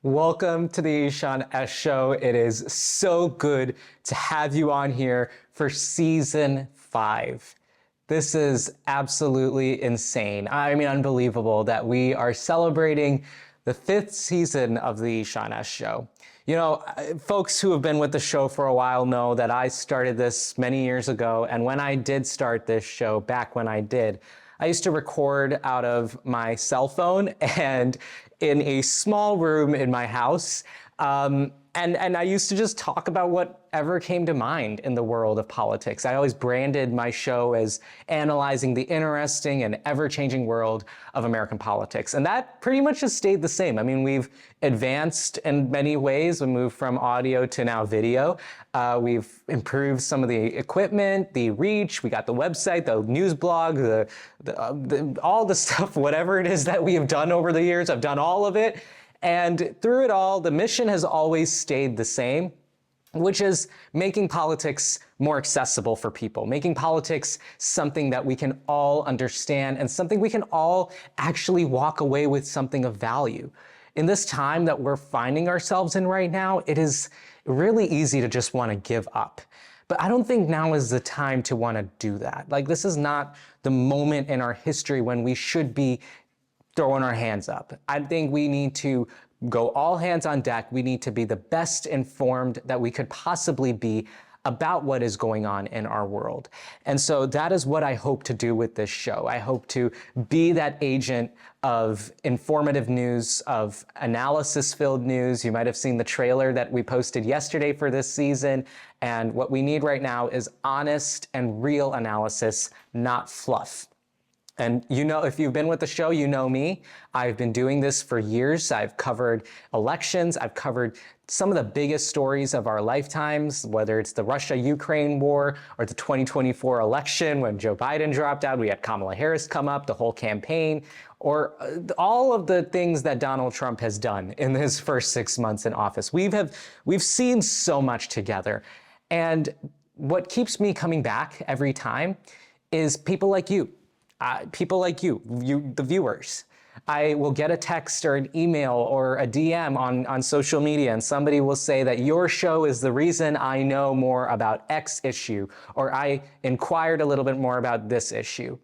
Welcome to the Ishaan S Show. It is so good to have you on here for season 5. This is absolutely insane. I mean, unbelievable that we are celebrating the 5th season of the Ishaan S Show. You know, folks who have been with the show for a while know that I started this many years ago, and when I did start this show, back when I did, I used to record out of my cell phone and in a small room in my house. And I used to just talk about whatever came to mind in the world of politics. I always branded my show as analyzing the interesting and ever-changing world of American politics. And that pretty much has stayed the same. I mean, we've advanced in many ways. We moved from audio to now video. We've improved some of the equipment, the reach. We got the website, the news blog, all the stuff, whatever it is that we have done over the years. I've done all of it. And through it all, the mission has always stayed the same, which is making politics more accessible for people, making politics something that we can all understand and something we can all actually walk away with something of value. In this time that we're finding ourselves in right now, it is really easy to just want to give up. But I don't think now is the time to want to do that. Like, this is not the moment in our history when we should be throwing our hands up. I think we need to go all hands on deck. We need to be the best informed that we could possibly be about what is going on in our world. And so that is what I hope to do with this show. I hope to be that agent of informative news, of analysis-filled news. You might have seen the trailer that we posted yesterday for this season. And what we need right now is honest and real analysis, not fluff. And you know, if you've been with the show, you know me. I've been doing this for years. I've covered elections. I've covered some of the biggest stories of our lifetimes, whether it's the Russia-Ukraine war or the 2024 election when Joe Biden dropped out. We had Kamala Harris come up, the whole campaign, or all of the things that Donald Trump has done in his first 6 months in office. We've seen so much together. And what keeps me coming back every time is people like you. The viewers. I will get a text or an email or a DM on social media, and somebody will say that your show is the reason I know more about X issue, or I inquired a little bit more about this issue.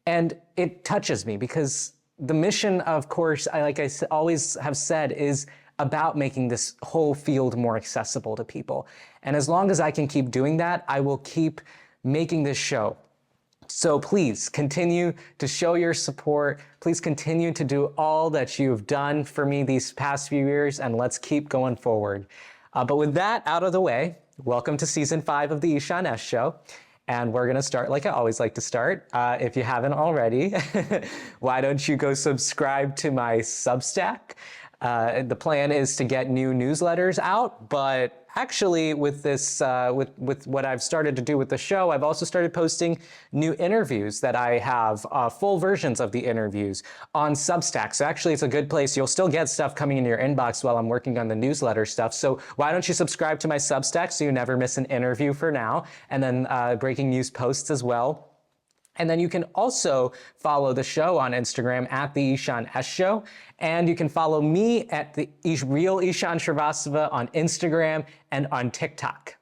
And it touches me because the mission, of course, like I always have said, is about making this whole field more accessible to people. And as long as I can keep doing that, I will keep making this show. So please continue to show your support. Please continue to do all that you've done for me these past few years, and let's keep going forward. But with that out of the way, welcome to season 5 of the Ishaan S Show. And we're gonna start like I always like to start. If you haven't already, why don't you go subscribe to my Substack? The plan is to get new newsletters out, but actually with this, with what I've started to do with the show, I've also started posting new interviews that I have, full versions of the interviews on Substack. So actually it's a good place. You'll still get stuff coming in your inbox while I'm working on the newsletter stuff. So why don't you subscribe to my Substack so you never miss an interview for now, and then breaking news posts as well. And then you can also follow the show on Instagram at the Ishaan S Show. And you can follow me at the Real Ishaan Shrivastava on Instagram and on TikTok.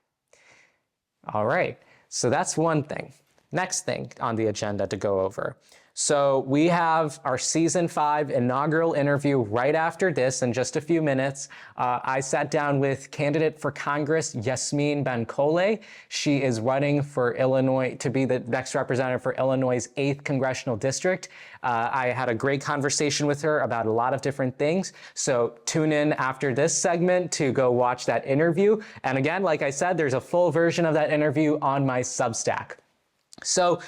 All right, so that's one thing. Next thing on the agenda to go over. So we have our season 5 inaugural interview right after this in just a few minutes. I sat down with candidate for Congress, Yasmeen Bankole. She is running for Illinois to be the next representative for Illinois' 8th congressional district. I had a great conversation with her about a lot of different things. So tune in after this segment to go watch that interview. And again, like I said, there's a full version of that interview on my Substack. So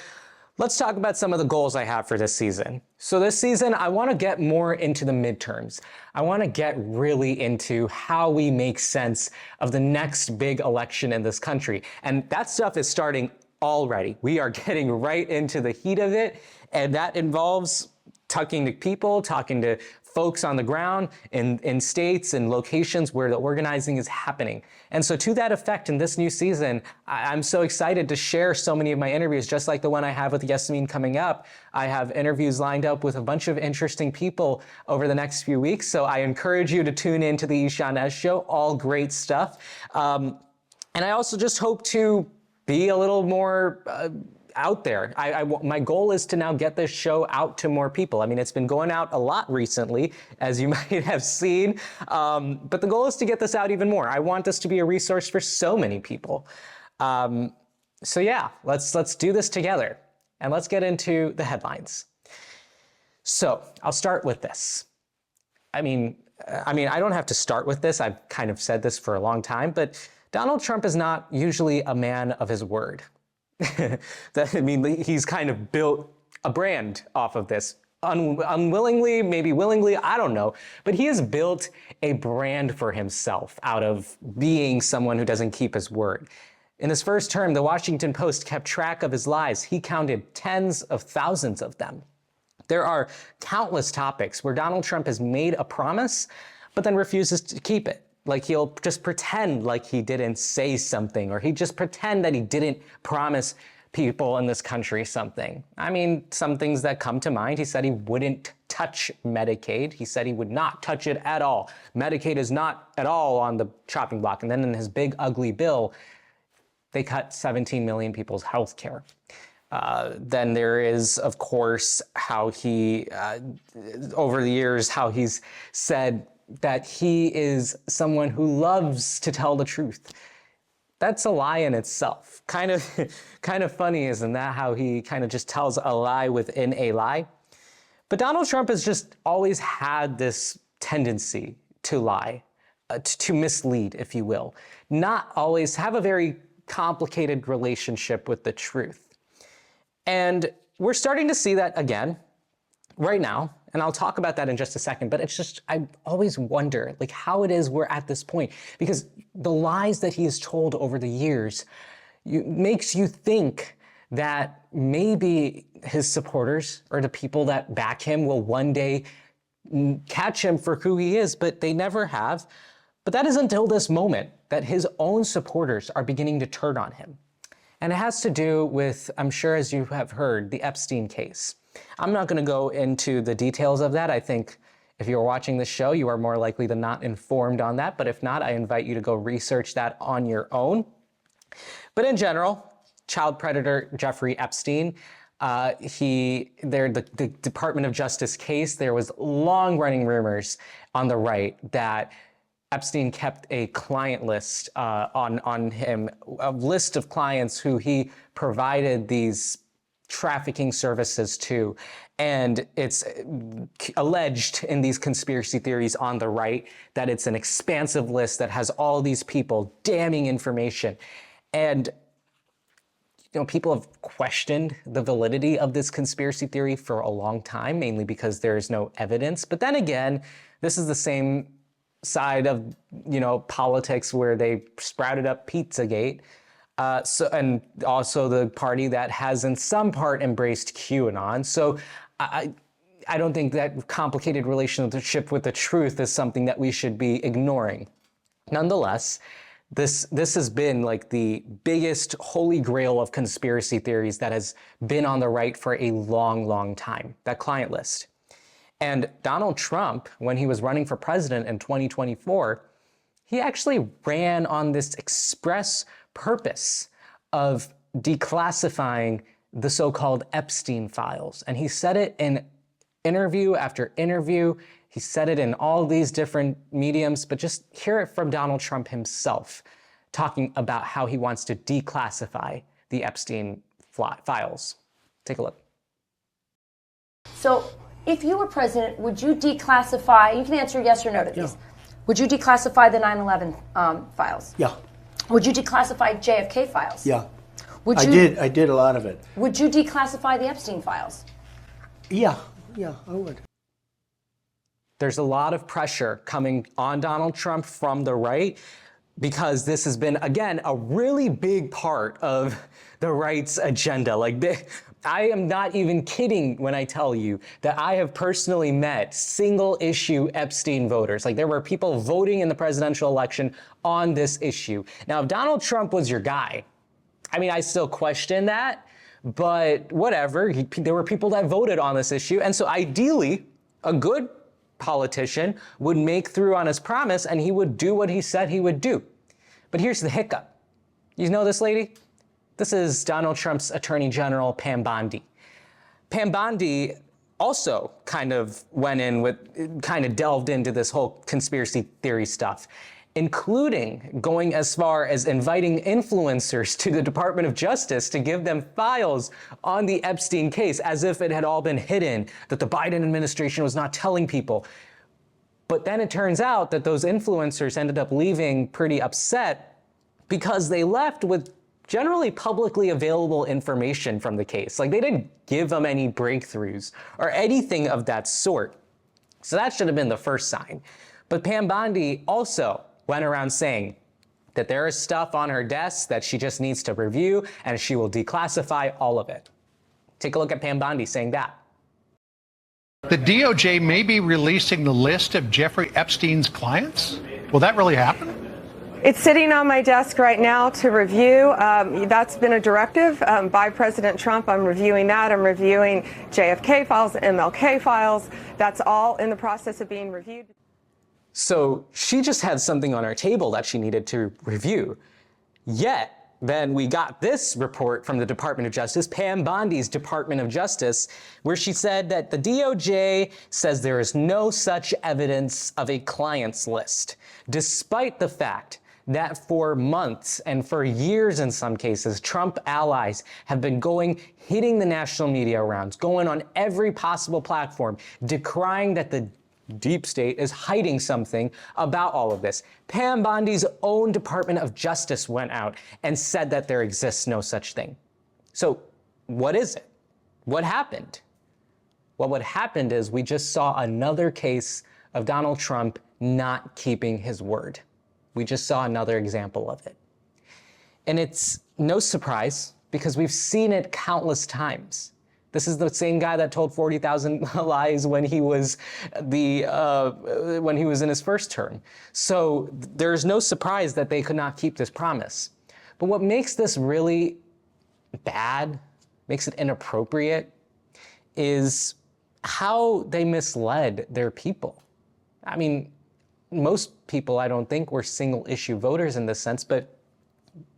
let's talk about some of the goals I have for this season. So this season, I want to get more into the midterms. I want to get really into how we make sense of the next big election in this country. And that stuff is starting already. We are getting right into the heat of it. And that involves talking to people, talking to folks on the ground in states and locations where the organizing is happening. And so to that effect, in this new season, I'm so excited to share so many of my interviews, just like the one I have with Yasmeen coming up. I have interviews lined up with a bunch of interesting people over the next few weeks. So I encourage you to tune in to the Ishaan Show, all great stuff. And I also just hope to be a little more out there. My goal is to now get this show out to more people. I mean, it's been going out a lot recently, as you might have seen, but the goal is to get this out even more. I want this to be a resource for so many people. So yeah, let's do this together, and let's get into the headlines. So I'll start with this. I mean, I don't have to start with this. I've kind of said this for a long time, but Donald Trump is not usually a man of his word. He's kind of built a brand off of this. Unwillingly, maybe willingly, I don't know. But he has built a brand for himself out of being someone who doesn't keep his word. In his first term, the Washington Post kept track of his lies. He counted tens of thousands of them. There are countless topics where Donald Trump has made a promise, but then refuses to keep it. Like he'll just pretend like he didn't say something, or he just pretend that he didn't promise people in this country something. I mean, some things that come to mind, he said he wouldn't touch Medicaid. He said he would not touch it at all. Medicaid is not at all on the chopping block. And then in his big, ugly bill, they cut 17 million people's health care. Then there is, of course, how he, over the years, how he's said that he is someone who loves to tell the truth. That's a lie in itself. Kind of funny, isn't that, how he kind of just tells a lie within a lie? But Donald Trump has just always had this tendency to lie, to mislead, if you will. Not always have a very complicated relationship with the truth. And we're starting to see that again right now. And I'll talk about that in just a second, but it's just, I always wonder like how it is we're at this point, because the lies that he has told over the years makes you think that maybe his supporters or the people that back him will one day catch him for who he is, but they never have. But that is until this moment that his own supporters are beginning to turn on him. And it has to do with, I'm sure as you have heard, the Epstein case. I'm not going to go into the details of that. I think if you're watching this show, you are more likely than not informed on that. But if not, I invite you to go research that on your own. But in general, child predator Jeffrey Epstein, the Department of Justice case, there was long-running rumors on the right that Epstein kept a client list on him, a list of clients who he provided these trafficking services to. And it's alleged in these conspiracy theories on the right that it's an expansive list that has all these people, damning information. And people have questioned the validity of this conspiracy theory for a long time, mainly because there's no evidence. But then again, this is the same side of, politics where they sprouted up Pizzagate. And also the party that has in some part embraced QAnon. So I don't think that complicated relationship with the truth is something that we should be ignoring. Nonetheless, this has been like the biggest holy grail of conspiracy theories that has been on the right for a long, long time, that client list. And Donald Trump, when he was running for president in 2024, he actually ran on this express purpose of declassifying the so-called Epstein files. And he said it in interview after interview. He said it in all these different mediums, but just hear it from Donald Trump himself, talking about how he wants to declassify the Epstein files. Take a look. So if you were president, would you declassify, you can answer yes or no to these. Yeah. Would you declassify the 9/11 files? Yeah. Would you declassify JFK files? Yeah. Would you, I did a lot of it. Would you declassify the Epstein files? Yeah, I would. There's a lot of pressure coming on Donald Trump from the right because this has been, again, a really big part of the right's agenda. Like I am not even kidding when I tell you that I have personally met single issue Epstein voters. Like, there were people voting in the presidential election on this issue. Now, if Donald Trump was your guy, I mean, I still question that, but whatever. There were people that voted on this issue. And so ideally, a good politician would make through on his promise and he would do what he said he would do. But here's the hiccup. You know this lady? This is Donald Trump's Attorney General, Pam Bondi. Pam Bondi also kind of delved into this whole conspiracy theory stuff, including going as far as inviting influencers to the Department of Justice to give them files on the Epstein case, as if it had all been hidden, that the Biden administration was not telling people. But then it turns out that those influencers ended up leaving pretty upset because they left with generally publicly available information from the case. Like, they didn't give them any breakthroughs or anything of that sort. So that should have been the first sign. But Pam Bondi also went around saying that there is stuff on her desk that she just needs to review and she will declassify all of it. Take a look at Pam Bondi saying that. The DOJ may be releasing the list of Jeffrey Epstein's clients? Will that really happen? It's sitting on my desk right now to review. That's been a directive by President Trump. I'm reviewing that. I'm reviewing JFK files, MLK files. That's all in the process of being reviewed. So she just had something on her table that she needed to review. Yet, then we got this report from the Department of Justice, Pam Bondi's Department of Justice, where she said that the DOJ says there is no such evidence of a client's list, despite the fact that for months and for years in some cases, Trump allies have been hitting the national media rounds, going on every possible platform, decrying that the deep state is hiding something about all of this. Pam Bondi's own Department of Justice went out and said that there exists no such thing. So what is it? What happened? Well, what happened is we just saw another case of Donald Trump not keeping his word. We just saw another example of it. And it's no surprise because we've seen it countless times. This is the same guy that told 40,000 lies when he was in his first term. So there's no surprise that they could not keep this promise. But what makes this really bad, makes it inappropriate, is how they misled their people. I mean, most people, I don't think, were single issue voters in this sense, but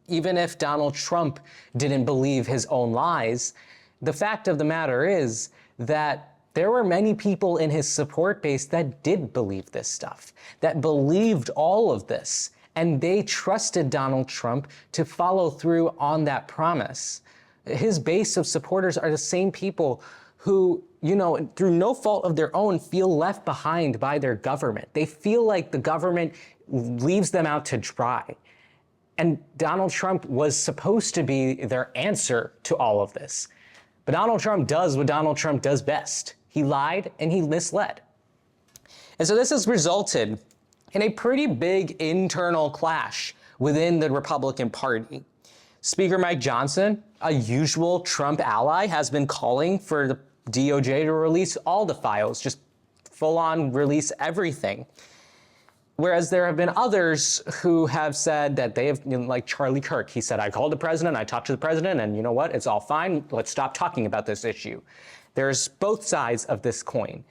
even if Donald Trump didn't believe his own lies, the fact of the matter is that there were many people in his support base that did believe this stuff, that believed all of this, and they trusted Donald Trump to follow through on that promise. His base of supporters are the same people who, through no fault of their own, feel left behind by their government. They feel like the government leaves them out to dry. And Donald Trump was supposed to be their answer to all of this. But Donald Trump does what Donald Trump does best. He lied and he misled. And so this has resulted in a pretty big internal clash within the Republican Party. Speaker Mike Johnson, a usual Trump ally, has been calling for the DOJ to release all the files, just full on release everything. Whereas there have been others who have said that they have, like Charlie Kirk, he said, I called the president, I talked to the president, and you know what, it's all fine, let's stop talking about this issue. There's both sides of this coin.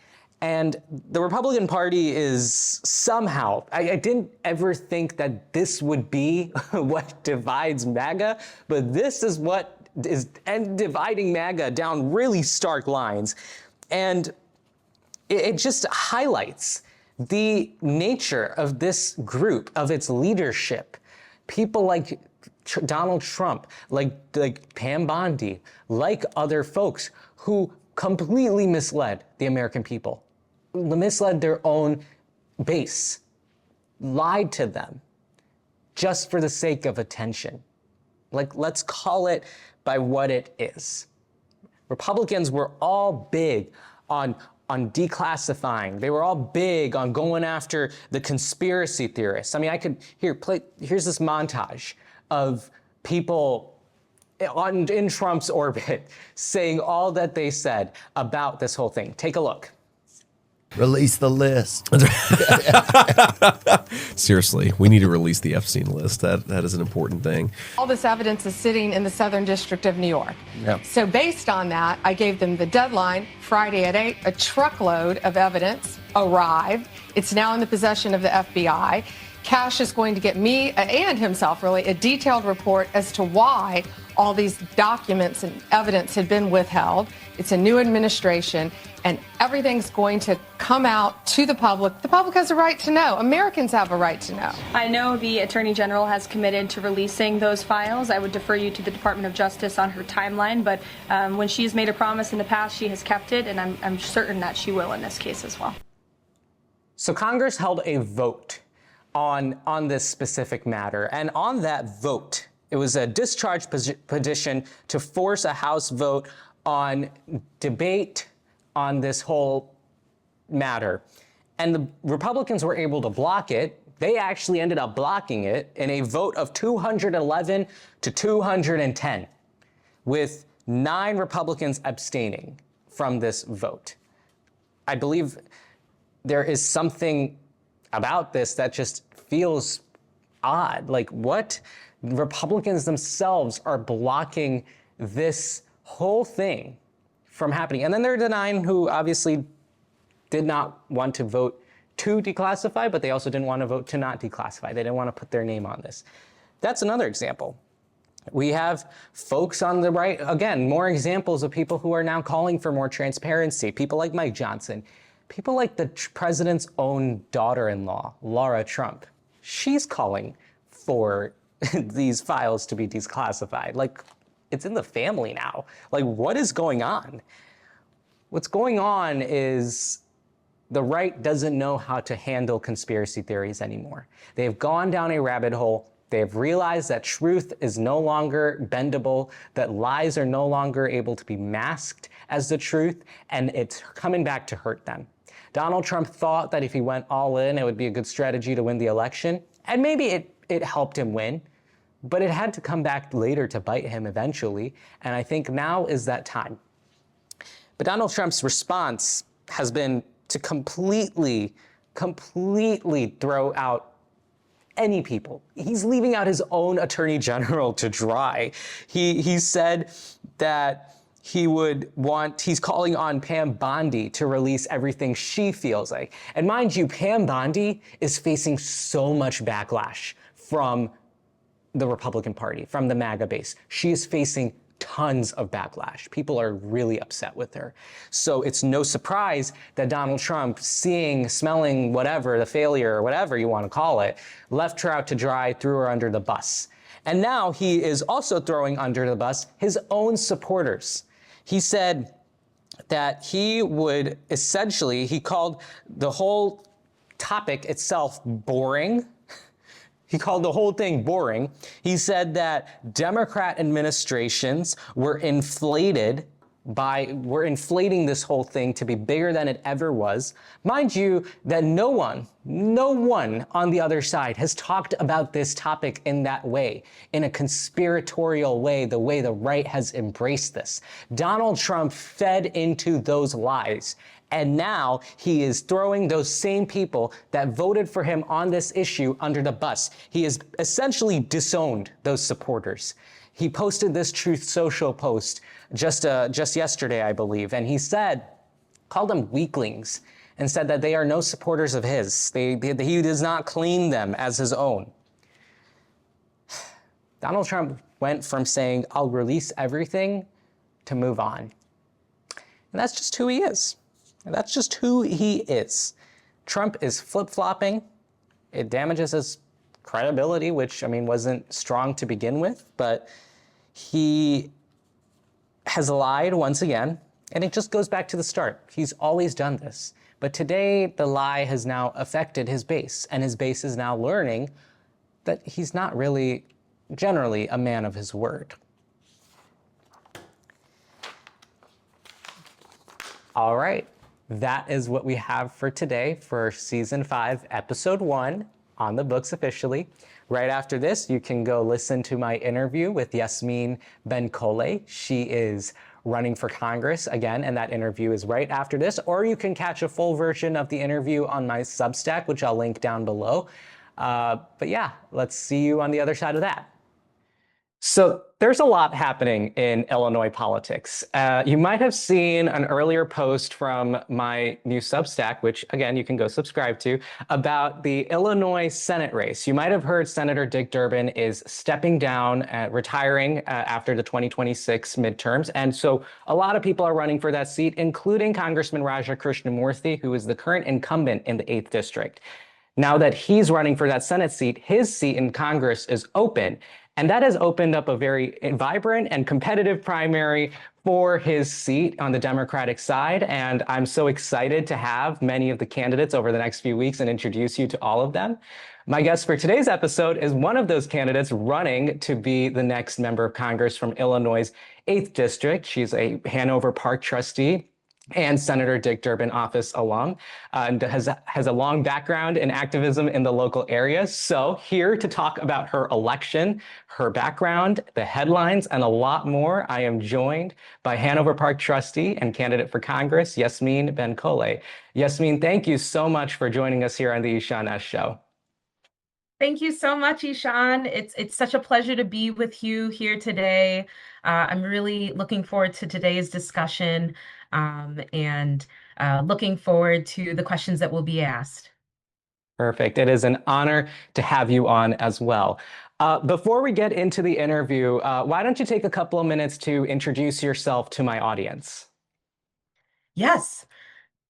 And the Republican Party is somehow, I didn't ever think that this would be what divides MAGA, but this is what is dividing MAGA down really stark lines. And it just highlights the nature of this group, of its leadership. People like Donald Trump, like Pam Bondi, like other folks who completely misled the American people, misled their own base, lied to them just for the sake of attention. Like, let's call it by what it is. Republicans were all big on declassifying. They were all big on going after the conspiracy theorists. I mean, here's this montage of people in Trump's orbit, saying all that they said about this whole thing. Take a look. Release the list. Seriously, we need to release the Epstein list. That is an important thing. All this evidence is sitting in the Southern District of New York. Yep. So based on that, I gave them the deadline, Friday at 8. A truckload of evidence arrived. It's now in the possession of the FBI. Cash is going to get me and himself, really, a detailed report as to why all these documents and evidence had been withheld. It's a new administration, and everything's going to come out to the public. The public has a right to know. Americans have a right to know. I know the Attorney General has committed to releasing those files. I would defer you to the Department of Justice on her timeline, but when she has made a promise in the past, she has kept it, and I'm certain that she will in this case as well. So Congress held a vote on this specific matter, and on that vote, it was a discharge petition to force a House vote on debate on this whole matter. And the Republicans were able to block it. They actually ended up blocking it in a vote of 211 to 210, with 9 Republicans abstaining from this vote. I believe there is something about this that just feels odd. Like, what? Republicans themselves are blocking this whole thing from happening. And then there are the 9 who obviously did not want to vote to declassify, but they also didn't want to vote to not declassify. They didn't want to put their name on this. That's another example. We have folks on the right, again, more examples of people who are now calling for more transparency. People like Mike Johnson, people like the president's own daughter-in-law, Laura Trump. She's calling for these files to be declassified. Like, it's in the family now. Like, what is going on? What's going on is the right doesn't know how to handle conspiracy theories anymore. They've gone down a rabbit hole. They've realized that truth is no longer bendable, that lies are no longer able to be masked as the truth, and it's coming back to hurt them. Donald Trump thought that if he went all in, it would be a good strategy to win the election, and maybe it helped him win. But it had to come back later to bite him eventually, and I think now is that time. But Donald Trump's response has been to completely throw out any people. He's leaving out his own attorney general to dry. He said that he's calling on Pam Bondi to release everything she feels like. And mind you, Pam Bondi is facing so much backlash from the Republican Party, from the MAGA base. She is facing tons of backlash. People are really upset with her. So it's no surprise that Donald Trump, seeing, smelling, whatever, the failure, or whatever you want to call it, left her out to dry, threw her under the bus. And now he is also throwing under the bus his own supporters. He said that he would essentially, he called the whole topic itself boring. He called the whole thing boring. He said that Democrat administrations were inflating this whole thing to be bigger than it ever was. Mind you, that no one on the other side has talked about this topic in that way, in a conspiratorial way, the way the right has embraced this. Donald Trump fed into those lies. And now he is throwing those same people that voted for him on this issue under the bus. He has essentially disowned those supporters. He posted this Truth Social post just yesterday, I believe, and he called them weaklings, and said that they are no supporters of his. He does not claim them as his own. Donald Trump went from saying, "I'll release everything," to move on. And that's just who he is. That's just who he is. Trump is flip-flopping. It damages his credibility, which, I mean, wasn't strong to begin with, but he has lied once again, and it just goes back to the start. He's always done this. But today, the lie has now affected his base, and his base is now learning that he's not really generally a man of his word. All right. That is what we have for today for Season 5, Episode 1 on the books officially. Right after this, you can go listen to my interview with Yasmeen Bankole. She is running for Congress again, and that interview is right after this. Or you can catch a full version of the interview on my Substack, which I'll link down below. But yeah, let's see you on the other side of that. So there's a lot happening in Illinois politics. You might have seen an earlier post from my new Substack, which again, you can go subscribe to, about the Illinois Senate race. You might have heard Senator Dick Durbin is stepping down, retiring after the 2026 midterms. And so a lot of people are running for that seat, including Congressman Raja Krishnamurthy, who is the current incumbent in the 8th District. Now that he's running for that Senate seat, his seat in Congress is open. And that has opened up a very vibrant and competitive primary for his seat on the Democratic side. And I'm so excited to have many of the candidates over the next few weeks and introduce you to all of them. My guest for today's episode is one of those candidates running to be the next member of Congress from Illinois' 8th District. She's a Hanover Park trustee and Senator Dick Durbin office alum, and has a long background in activism in the local area. So here to talk about her election, her background, the headlines, and a lot more, I am joined by Hanover Park trustee and candidate for Congress, Yasmeen Bankole. Yasmeen, thank you so much for joining us here on the Ishaan S. Show. Thank you so much, Ishaan. It's such a pleasure to be with you here today. I'm really looking forward to today's discussion and looking forward to the questions that will be asked. Perfect. It is an honor to have you on as well. Before we get into the interview, why don't you take a couple of minutes to introduce yourself to my audience? Yes.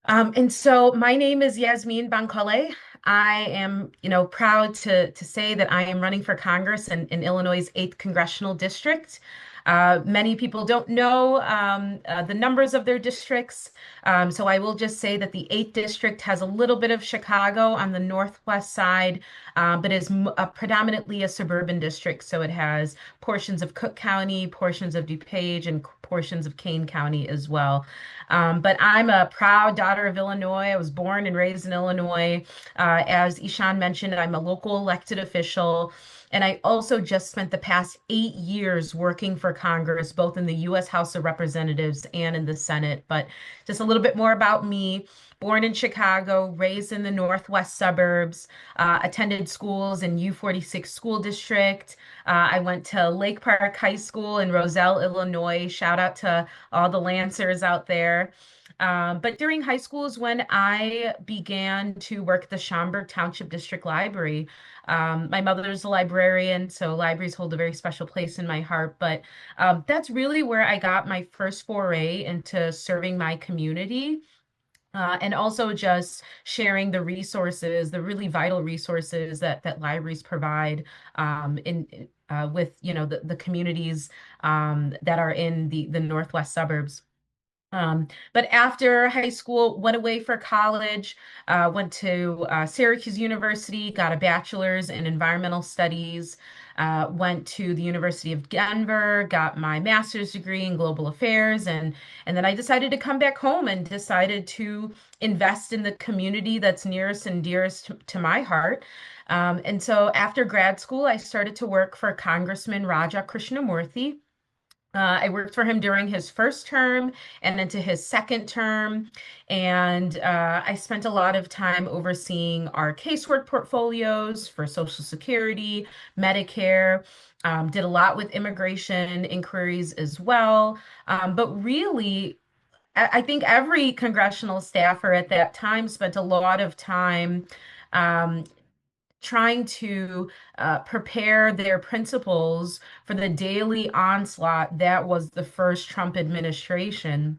And so my name is Yasmeen Bankole. I am, proud to say that I am running for Congress in Illinois' 8th Congressional District. Many people don't know the numbers of their districts. So I will just say that the 8th District has a little bit of Chicago on the northwest side, but is predominantly a suburban district. So it has portions of Cook County, portions of DuPage, and portions of Kane County as well. But I'm a proud daughter of Illinois. I was born and raised in Illinois. As Ishaan mentioned, I'm a local elected official. And I also just spent the past 8 years working for Congress, both in the U.S. House of Representatives and in the Senate. But just a little bit more about me. Born in Chicago, raised in the northwest suburbs, attended schools in U46 school district. I went to Lake Park High School in Roselle, Illinois. Shout out to all the Lancers out there. But during high school is when I began to work at the Schaumburg Township District Library. My mother's a librarian, so libraries hold a very special place in my heart. But that's really where I got my first foray into serving my community. And also just sharing the resources, the really vital resources that libraries provide with the communities that are in the northwest suburbs. But after high school, went away for college, went to Syracuse University, got a bachelor's in environmental studies, went to the University of Denver, got my master's degree in global affairs, and then I decided to come back home and decided to invest in the community that's nearest and dearest to my heart. And so after grad school, I started to work for Congressman Raja Krishnamurthy. I worked for him during his first term and into his second term. And I spent a lot of time overseeing our casework portfolios for Social Security, Medicare, did a lot with immigration inquiries as well. But really, I think every congressional staffer at that time spent a lot of time trying to prepare their principals for the daily onslaught that was the first Trump administration.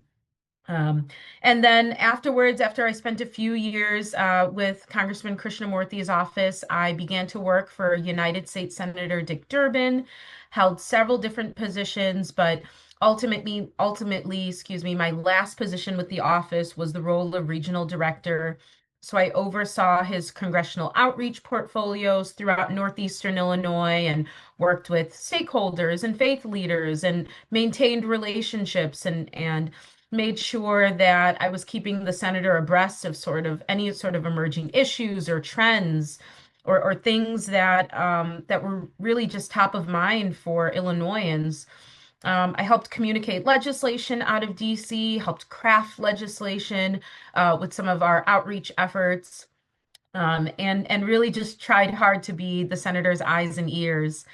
And then afterwards, after I spent a few years with Congressman Krishnamurthy's office, I began to work for United States Senator Dick Durbin, held several different positions, but ultimately, my last position with the office was the role of regional director. So I oversaw his congressional outreach portfolios throughout northeastern Illinois and worked with stakeholders and faith leaders and maintained relationships and made sure that I was keeping the senator abreast of any sort of emerging issues or trends. or things that that were really just top of mind for Illinoisans. I helped communicate legislation out of DC, helped craft legislation with some of our outreach efforts, and really just tried hard to be the senator's eyes and ears.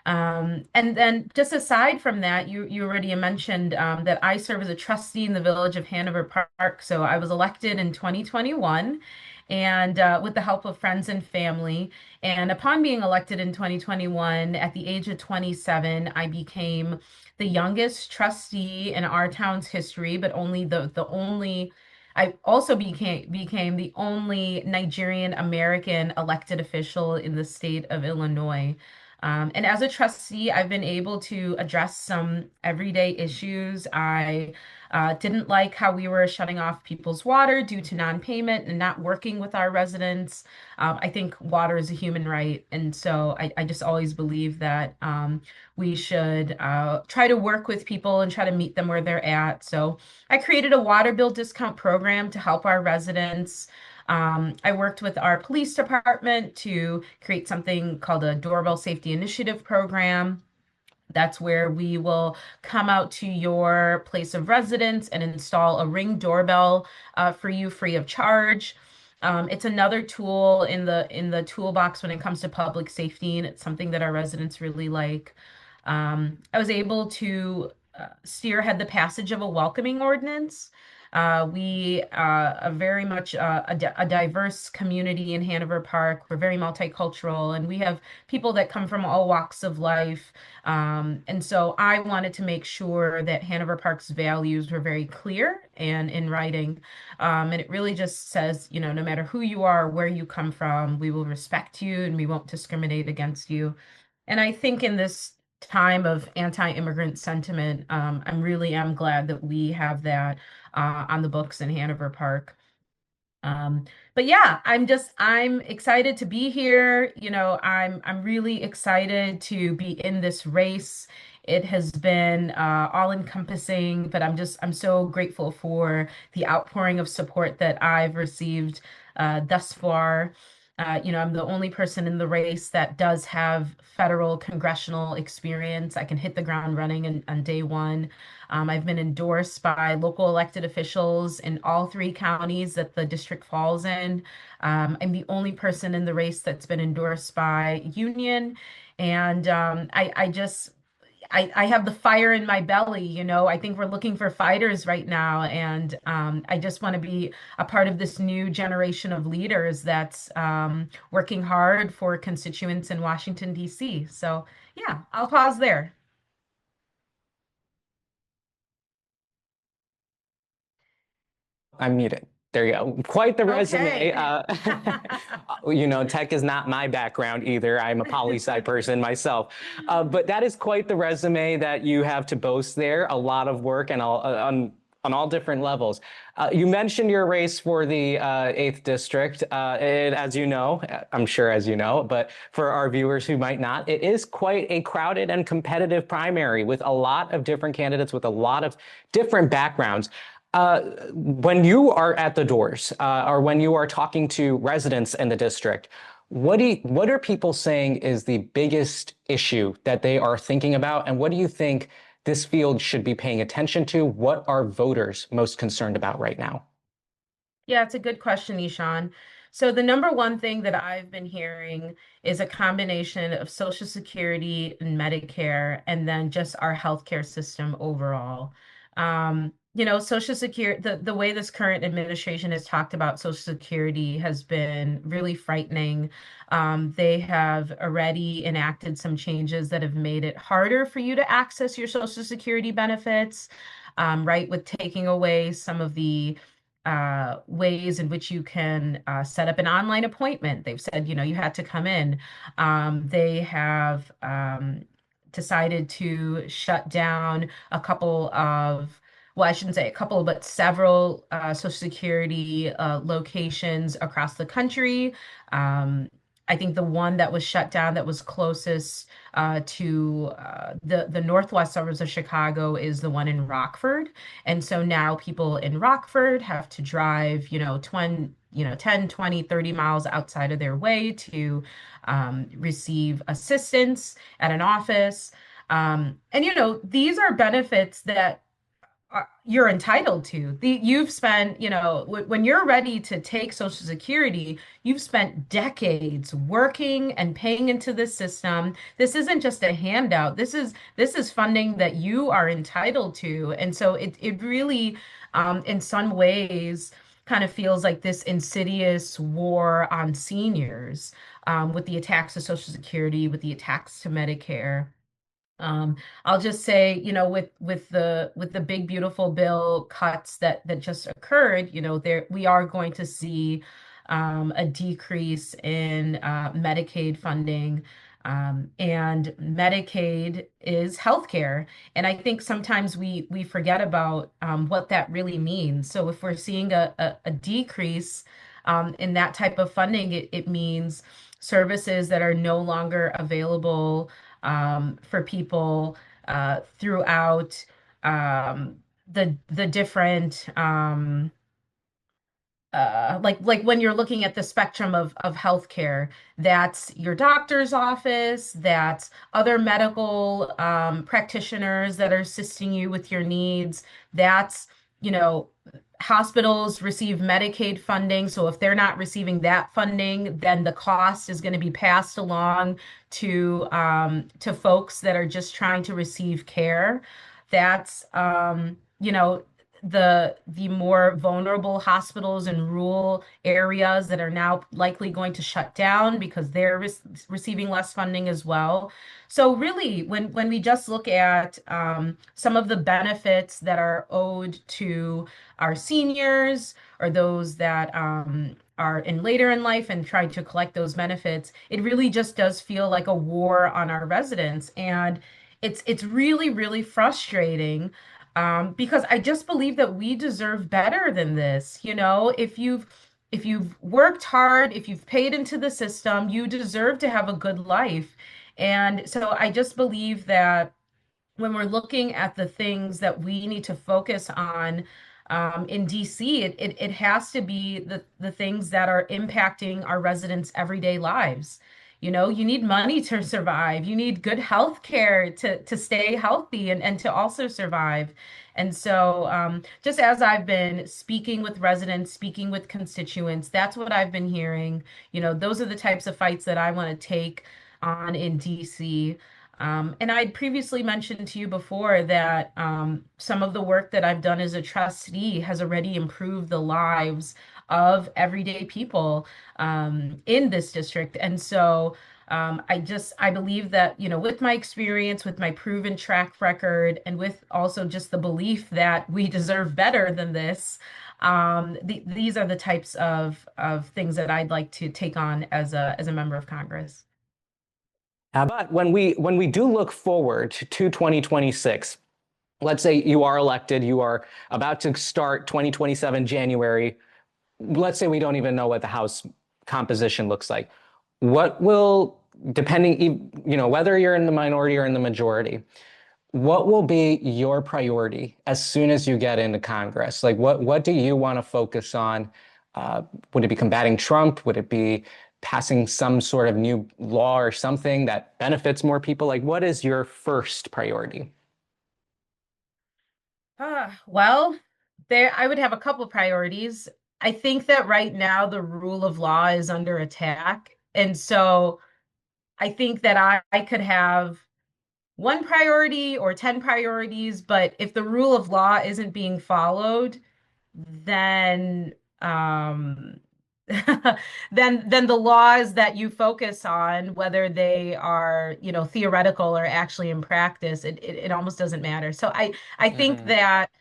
And then just aside from that, you already mentioned that I serve as a trustee in the village of Hanover Park. So I was elected in 2021 and with the help of friends and family. And upon being elected in 2021, at the age of 27, I became the youngest trustee in our town's history, but only the only I also became the only Nigerian American elected official in the state of Illinois. And as a trustee, I've been able to address some everyday issues. I didn't like how we were shutting off people's water due to non-payment and not working with our residents. I think water is a human right. And so I just always believe that we should try to work with people and try to meet them where they're at. So I created a water bill discount program to help our residents. I worked with our police department to create something called a doorbell safety initiative program. That's where we will come out to your place of residence and install a Ring doorbell for you free of charge. It's another tool in the toolbox when it comes to public safety, and it's something that our residents really like. I was able to spearhead the passage of a welcoming ordinance. We are very much a diverse community in Hanover Park. We're very multicultural, and we have people that come from all walks of life. And so I wanted to make sure that Hanover Park's values were very clear and in writing. And it really just says, you know, no matter who you are, where you come from, we will respect you and we won't discriminate against you. And I think in this time of anti-immigrant sentiment, I'm really am glad that we have that on the books in Hanover Park. Um, but yeah, I'm excited to be here. You know, I'm really excited to be in this race. It has been all encompassing, but I'm so grateful for the outpouring of support that I've received thus far. You know, I'm the only person in the race that does have federal congressional experience. I can hit the ground running on day one. I've been endorsed by local elected officials in all three counties that the district falls in. I'm the only person in the race that's been endorsed by union. And I have the fire in my belly, you know. I think we're looking for fighters right now, and I just want to be a part of this new generation of leaders that's working hard for constituents in Washington, D.C. So, yeah, I'll pause there. I'm muted. There you go. Quite the resume. Okay. You know, tech is not my background either. I'm a poli sci person myself. But that is quite the resume that you have to boast there. A lot of work and on all different levels. You mentioned your race for the 8th district. And as you know, I'm sure as you know, but for our viewers who might not, it is quite a crowded and competitive primary with a lot of different candidates with a lot of different backgrounds. When you are at the doors or when you are talking to residents in the district, what are people saying is the biggest issue that they are thinking about? And what do you think this field should be paying attention to? What are voters most concerned about right now? Yeah, it's a good question, Ishaan. So the number one thing that I've been hearing is a combination of Social Security and Medicare, and then just our healthcare system overall. You know, Social Security, the way this current administration has talked about Social Security has been really frightening. They have already enacted some changes that have made it harder for you to access your Social Security benefits, right? With taking away some of the ways in which you can set up an online appointment. They've said, you know, you had to come in. They have decided to shut down a couple of, well, I shouldn't say a couple, but several Social Security locations across the country. I think the one that was shut down that was closest to the northwest suburbs of Chicago is the one in Rockford. And so now people in Rockford have to drive, you know, 10, 20, 30 miles outside of their way to receive assistance at an office. And these are benefits that you're entitled to. You've spent, when you're ready to take Social Security, you've spent decades working and paying into this system. This isn't just a handout. This is funding that you are entitled to. And so it really, in some ways, kind of feels like this insidious war on seniors, with the attacks to Social Security, with the attacks to Medicare. I'll just say, with the big beautiful bill cuts that just occurred, there we are going to see a decrease in Medicaid funding. And Medicaid is healthcare. And I think sometimes we forget about what that really means. So if we're seeing a decrease in that type of funding, it means services that are no longer available for people throughout the different like when you're looking at the spectrum of healthcare, that's your doctor's office, that's other medical practitioners that are assisting you with your needs, that's you know hospitals receive Medicaid funding. So if they're not receiving that funding, then the cost is going to be passed along to folks that are just trying to receive care. That's the more vulnerable hospitals in rural areas that are now likely going to shut down because they're receiving less funding as well. So really, when we just look at some of the benefits that are owed to our seniors or those that are in later in life and trying to collect those benefits, it really just does feel like a war on our residents. And it's really, really frustrating, because I just believe that we deserve better than this. If you've worked hard, if you've paid into the system, you deserve to have a good life. And so I just believe that when we're looking at the things that we need to focus on in DC, it has to be the things that are impacting our residents' everyday lives. You need money to survive. You need good health care to stay healthy and to also survive. And so, just as I've been speaking with residents, speaking with constituents, that's what I've been hearing. Those are the types of fights that I want to take on in DC. And I'd previously mentioned to you before that some of the work that I've done as a trustee has already improved the lives of everyday people in this district. And so I believe that, with my experience, with my proven track record, and with also just the belief that we deserve better than this, these are the types of things that I'd like to take on as a member of Congress. But when we do look forward to 2026, let's say you are elected, you are about to start 2027 January. Let's say we don't even know what the House composition looks like. What will, depending, whether you're in the minority or in the majority, what will be your priority as soon as you get into Congress? Like, what do you want to focus on? Would it be combating Trump? Would it be passing some sort of new law or something that benefits more people? Like, what is your first priority? Well, I would have a couple priorities. I think that right now the rule of law is under attack. And so I think that I could have one priority or 10 priorities, but if the rule of law isn't being followed, then then the laws that you focus on, whether they are, theoretical or actually in practice, it almost doesn't matter. So I think that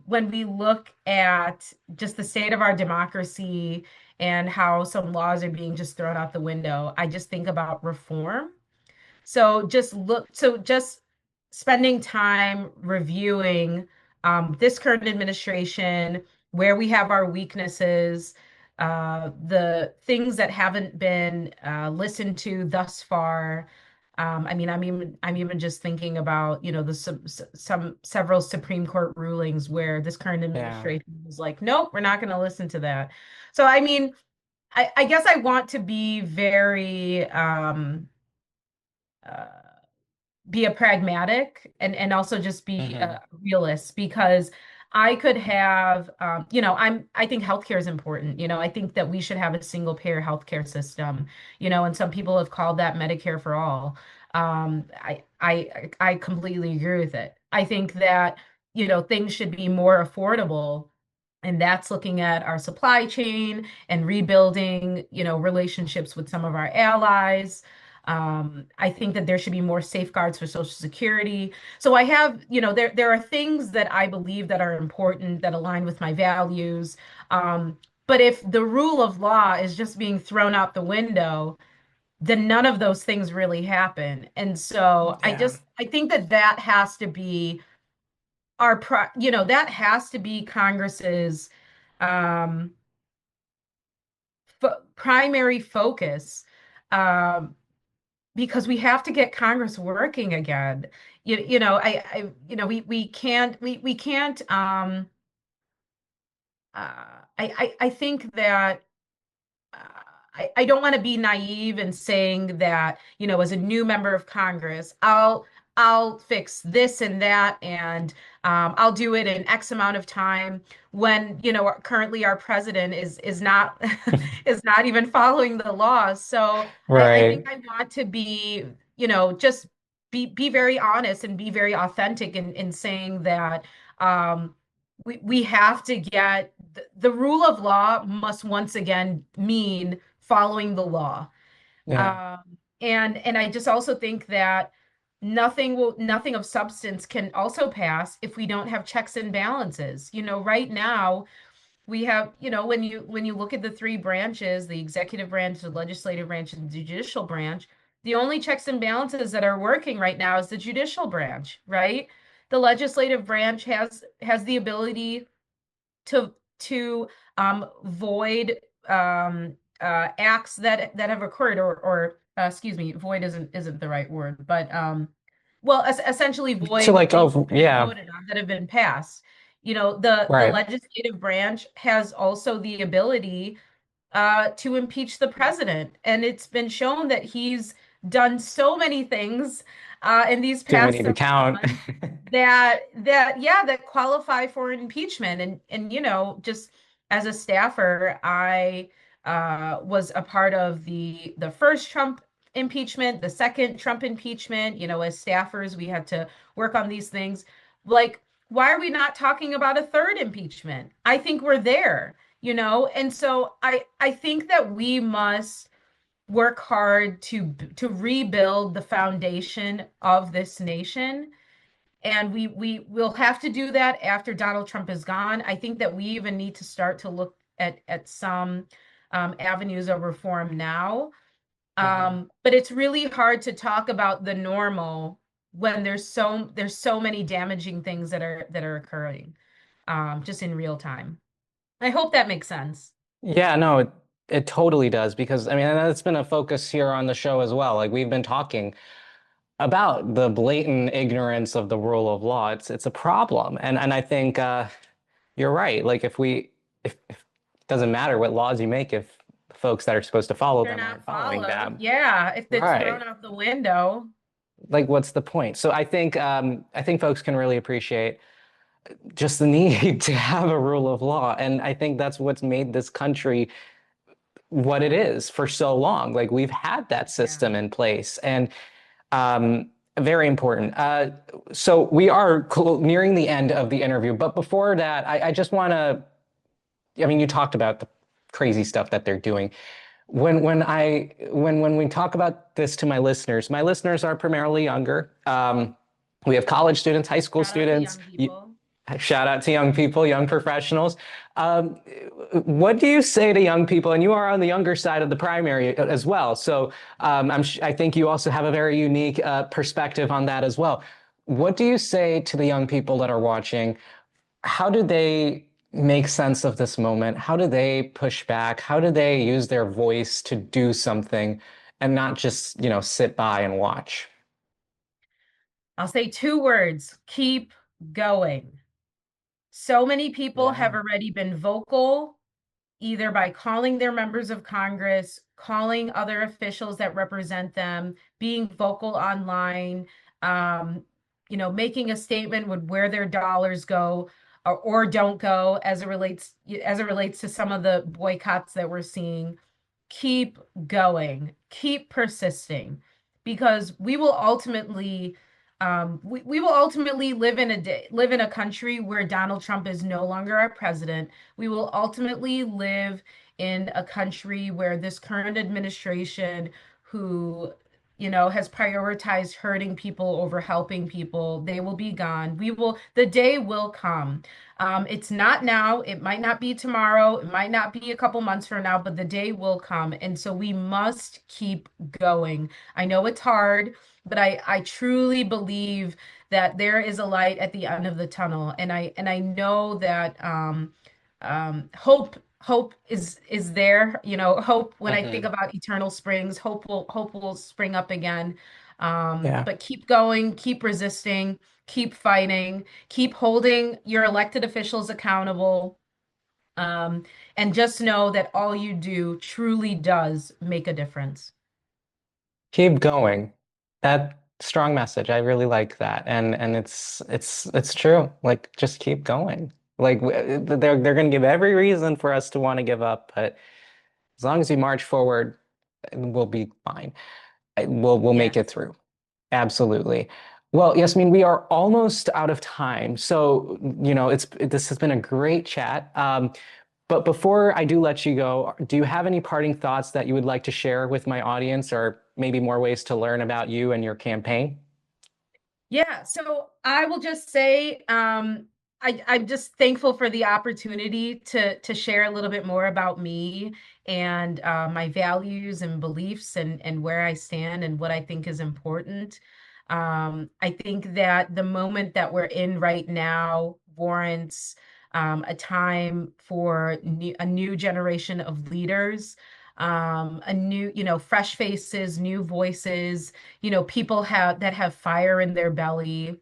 when we look at just the state of our democracy and how some laws are being just thrown out the window, I just think about reform. So just spending time reviewing this current administration, where we have our weaknesses, the things that haven't been listened to thus far, I mean, I'm even just thinking about, the several Supreme Court rulings where this current Yeah. administration was like, nope, we're not going to listen to that. So I mean, I guess I want to be very uh, be a pragmatic and also just be Hmm. a realist because I could have I think healthcare is important. I think that we should have a single payer healthcare system, and some people have called that Medicare for all. I completely agree with it. I think that, things should be more affordable, and that's looking at our supply chain and rebuilding, relationships with some of our allies. I think that there should be more safeguards for Social Security. So I have, there are things that I believe that are important that align with my values. But if the rule of law is just being thrown out the window, then none of those things really happen. And so Yeah. I think that that has to be that has to be Congress's um, primary focus. Um, because we have to get Congress working again. We can't. I think that uh, I don't want to be naive in saying that, as a new member of Congress, I'll fix this and that, and I'll do it in X amount of time. When, currently our president is not is not even following the laws. So I think Right. I want to be, just be very honest and be very authentic in saying that we have to get the rule of law must once again mean following the law. Yeah. And I just also think that nothing of substance can also pass if we don't have checks and balances. Right now we have, when you look at the three branches, the executive branch, the legislative branch, and the judicial branch, the only checks and balances that are working right now is the judicial branch, right? The legislative branch has the ability to void acts that have occurred, or excuse me, void isn't the right word, but well, essentially So void like, things oh, that have been yeah. voted on that have been passed. The Right. legislative branch has also the ability to impeach the president. And it's been shown that he's done so many things in these Too past many to several count. months that qualify for impeachment. And just as a staffer, I was a part of the first Trump impeachment, the second Trump impeachment. As staffers, we had to work on these things. Like, why are we not talking about a third impeachment? I think we're there, and so I think that we must work hard to rebuild the foundation of this nation, and we will have to do that after Donald Trump is gone. I think that we even need to start to look at some avenues of reform now. Mhm. But it's really hard to talk about the normal when there's so many damaging things that are occurring just in real time. I hope that makes sense. Yeah, no, it totally does because I mean that's been a focus here on the show as well. Like we've been talking about the blatant ignorance of the rule of law. It's a problem. And I think you're right. Like if it doesn't matter what laws you make if the folks that are supposed to follow They're them not aren't following followed. them. Yeah, if it's thrown Right. out the window. Like what's the point? So I think folks can really appreciate just the need to have a rule of law. And I think that's what's made this country what it is for so long. Like we've had that Yeah. system in place and very important. So we are nearing the end of the interview, but before that, I just want to, I mean, you talked about the crazy stuff that they're doing. When we talk about this to my listeners are primarily younger. We have college students, high school Shout out to students. young people. Shout out to young people, young professionals. Um, what do you say to young people? And you are on the younger side of the primary as well. So I think you also have a very unique perspective on that as well. What do you say to the young people that are watching? How do they make sense of this moment? How do they push back? How do they use their voice to do something? and not just, sit by and watch? I'll say 2 words: keep going. So many people have Yeah. already been vocal, either by calling their members of Congress, calling other officials that represent them, being vocal online, um, making a statement with where their dollars go or don't go as it relates to some of the boycotts that we're seeing. Keep going, keep persisting, because we will ultimately live in a country where Donald Trump is no longer our president. We will ultimately live in a country where this current administration, who has prioritized hurting people over helping people, they will be gone. The day will come. It's not now. It might not be tomorrow. It might not be a couple months from now, but the day will come. And so we must keep going. I know it's hard, but I truly believe that there is a light at the end of the tunnel. And I know that hope is there. Hope, when I think about eternal springs, hope will spring up again. Yeah. But keep going, keep resisting, keep fighting, keep holding your elected officials accountable. Um, and just know that all you do truly does make a difference. Keep going. That strong message. I really like that. And it's true. Like, just keep going. Like, they're going to give every reason for us to want to give up, but as long as we march forward, we'll be fine. We'll make it Yes. through. Absolutely. Well, Yasmeen, we are almost out of time. So, this has been a great chat. But before I do let you go, do you have any parting thoughts that you would like to share with my audience, or maybe more ways to learn about you and your campaign? Yeah, so I will just say, I'm just thankful for the opportunity to share a little bit more about me and my values and beliefs and where I stand and what I think is important. I think that the moment that we're in right now warrants a time for a new generation of leaders, a new, fresh faces, new voices, people that have fire in their belly,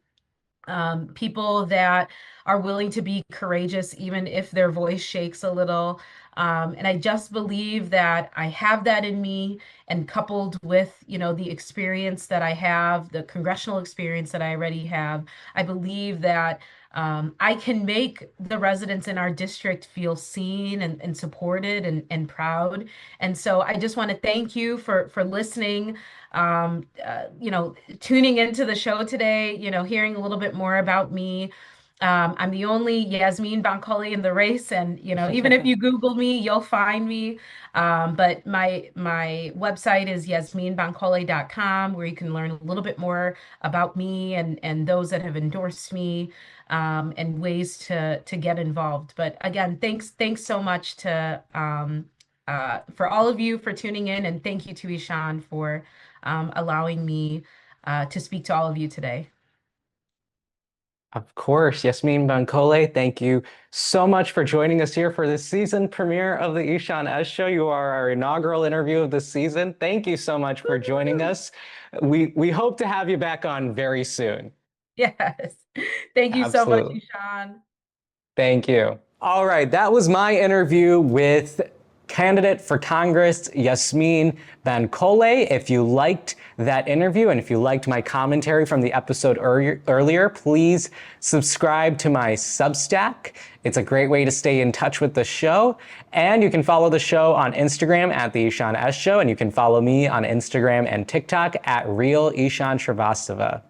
people that are willing to be courageous even if their voice shakes a little. And I just believe that I have that in me, and coupled with, the experience that I have, the congressional experience that I already have, I believe that I can make the residents in our district feel seen and supported and proud. And so I just want to thank you for listening, tuning into the show today, hearing a little bit more about me. I'm the only Yasmeen Bankole in the race, and even if you Google me, you'll find me. But my website is yasmeenbankole.com, where you can learn a little bit more about me and those that have endorsed me, and ways to get involved. But again, thanks so much for all of you for tuning in, and thank you to Ishaan for allowing me to speak to all of you today. Of course, Yasmeen Bankole, thank you so much for joining us here for the season premiere of the Ishaan S Show. You are our inaugural interview of the season. Thank you so much for joining us. We hope to have you back on very soon. Yes. Thank you so much, Absolutely. Ishaan. Thank you. All right, that was my interview with candidate for Congress, Yasmeen Bankole. If you liked that interview and if you liked my commentary from the episode earlier, please subscribe to my Substack. It's a great way to stay in touch with the show. And you can follow the show on Instagram at The Ishaan S Show, and you can follow me on Instagram and TikTok at Real Ishaan Shrivastava.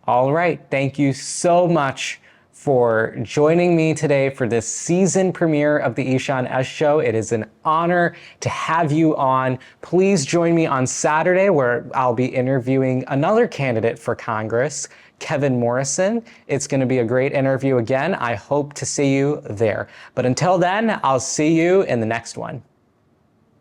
All right, thank you so much for joining me today for this season premiere of the Ishaan S Show. It is an honor to have you on. Please join me on Saturday, where I'll be interviewing another candidate for Congress, Kevin Morrison. It's going to be a great interview again. I hope to see you there. But until then, I'll see you in the next one.